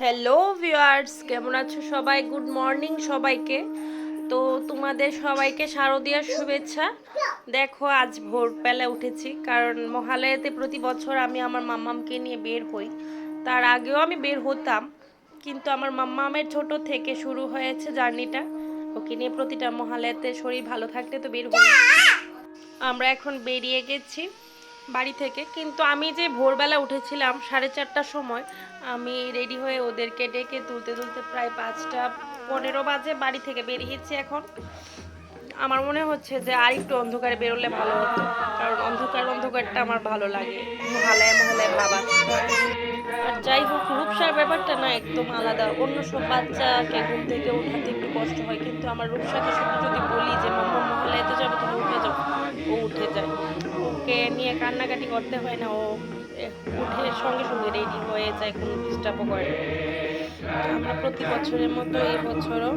Hello viewers, কেমন আছো সবাই? গুড মর্নিং সবাইকে। তো তোমাদের সবাইকে শারদীয়ার শুভেচ্ছা। দেখো আজ ভোরবেলা উঠেছি, কারণ মহালয়াতে প্রতি বছর আমি আমার মাম্মামকে নিয়ে বের হই। তার আগেও আমি বের হতাম, কিন্তু আমার মাম্মামের ছোট থেকে শুরু হয়েছে জার্নিটা। ওকে নিয়ে প্রতিটা মহালয়াতে শরীর ভালো থাকলে তো বের হই। আমরা এখন বেরিয়ে গেছি বাড়ি থেকে, কিন্তু আমি যে ভোরবেলা উঠেছিলাম 4:30টার সময়, আমি রেডি হয়ে ওদেরকে ডেকে তুলতে তুলতে প্রায় 5টা 15 বাজে বাড়ি থেকে বেরিয়েছি। এখন আমার মনে হচ্ছে যে আর একটু অন্ধকারে বেরোলে ভালো হতো, কারণ অন্ধকারটা আমার ভালো লাগে। মহালয়া মহালয়া ভাবা। আর যাই হোক, রূপসার ব্যাপারটা না একদম আলাদা। অন্য সব বাচ্চাকে ঘুম থেকে উঠাতে একটু কষ্ট হয়, কিন্তু আমার রূপসাকে শুধু যদি বলি যে মাম্মা মহালয়াতে যাবে, তুমি উঠে যাও, ও উঠে যায়। ওকে নিয়ে কান্নাকাটি করতে হয় না, ও উঠে সঙ্গে সঙ্গে রেডি হয়ে যায়, কোনো ডিস্টার্বও করে না। আমরা প্রতি বছরের মতো এই বছরও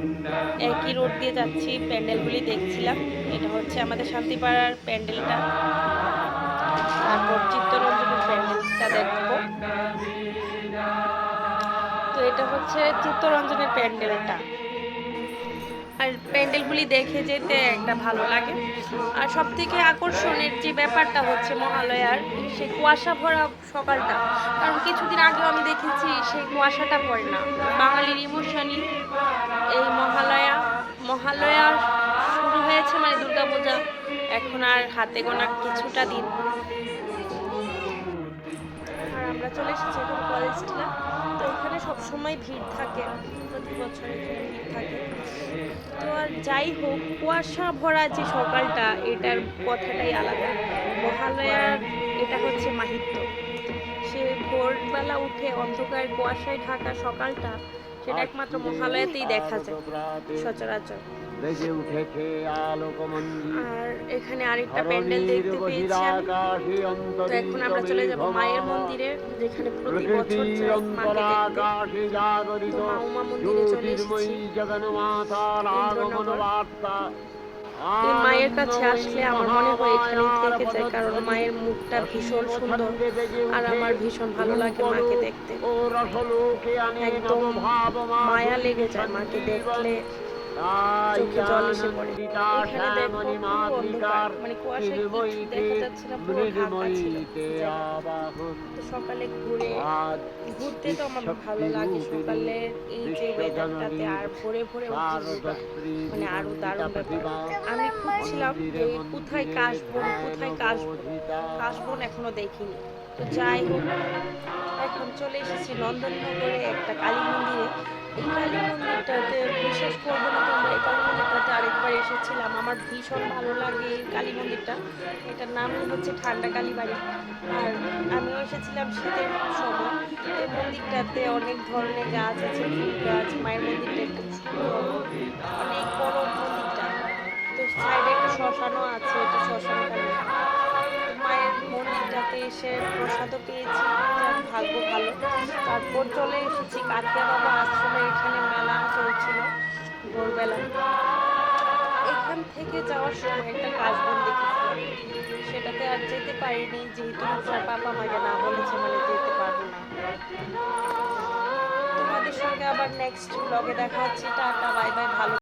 একই রোড দিয়ে যাচ্ছি, প্যান্ডেলগুলি দেখছিলাম। এটা হচ্ছে আমাদের শান্তিপাড়ার প্যান্ডেলটা, তারপর চিত্তরঞ্জনের প্যান্ডেলটা দেখবো। তো এটা হচ্ছে চিত্তরঞ্জনের প্যান্ডেলটা। আর প্যান্ডেলগুলি দেখে যেতে একটা ভালো লাগে। আর সব থেকে আকর্ষণের যে ব্যাপারটা হচ্ছে মহালয়ার সেই কুয়াশা ভরা সকালটা, কারণ কিছুদিন আগেও আমি দেখেছি সেই কুয়াশাটা পড়ে না। বাঙালির ইমোশনই এই মহালয়া। মহালয়া শুরু হয়েছে মানে দুর্গাপূজা এখন আর হাতে গোনা কিছুটা দিন। আর আমরা চলে এসেছি এখন কলেজ টিলা। তো এখানে সবসময় ভিড় থাকে, প্রতি বছর এখানে ভিড় থাকে। তো আর যাই হোক, কুয়াশা ভরা যে সকালটা, এটার কথাটাই আলাদা। মহালয়ার এটা হচ্ছে মাহিত্য। সে ভোরবেলা উঠে অন্ধকার কুয়াশায় ঢাকা সকালটা, সেটা একমাত্র মহালয়াতেই দেখা যায় সচরাচর। আর এখানে আরেকটা প্যান্ডেল দেখতে পেয়েছি আমি। তো এখন আমরা চলে যাব মায়ের মন্দিরে, যেখানে প্রতি বছর যাই মাকে দেখতে। তো মা উমা মন্দিরে চলে এসেছি, ইন্দ্রনগর। এই মায়ের কাছে আসলে আমার মনে হয় এখানেই থেকে যায়, কারণ মায়ের মুখটা ভীষণ সুন্দর আর আমার ভীষণ ভালো লাগে মাকে দেখতে। একদম মায়া লেগে যায় মাকে দেখলে, চোখে জল এসে পড়ে। এখানে দেখো পুরো অন্ধকার, মানে কুয়াশায় কিছু দেখা যাচ্ছে না, পুরো ঢাকা ছিল জায়গাটা। তো সকালে ঘুরতে তো আমার ভালো লাগে। সকালে এই যে ওয়েদারটাতে আর ভোরে ভোরে উঠে, মানে আরো দারুণ ব্যাপার। আমি খুঁজছিলাম যে কোথায় কাশবন, কাশবন এখনো দেখিনি। তো যাই হোক, এখন চলে এসেছি নন্দননগরে একটা কালী মন্দিরে। এই কালী মন্দিরটাতে বিশ্বাস করবো না তোমরা, এই কালী মন্দিরটাতে আরেকবার এসেছিলাম, আমার ভীষণ ভালো লাগে এই কালী মন্দিরটা। এটার নামই হচ্ছে ঠান্ডা কালী বাড়ি। আর আমিও এসেছিলাম শীতের সময়। এই মন্দিরটাতে অনেক ধরনের গাছ আছে, ফুল গাছ। মায়ের মন্দিরটা একটু সুন্দর, অনেক বড় মন্দিরটা। তো সাইডে একটা শ্মশানও আছে, এটা শ্মশান কালী। মায়ের মন্দিরটাতে এসে প্রসাদও পেয়েছি, ভাগ্য ভালো। তারপর চলে এসেছি কাঠিয়া বাবা আশ্রমে, এখানে মেলা চলছিল ভোরবেলা। এখান থেকে যাওয়ার সময় একটা কাশবন দেখেছিলাম, সেটাতে আর যেতে পারিনি, যেহেতু রূপসার পাপা মাকে না বলেছে, মানে যেতে পারবো না। তোমাদের সঙ্গে আবার নেক্সট ব্লগে দেখা হচ্ছে। টাটা, বাই বাই, ভালো।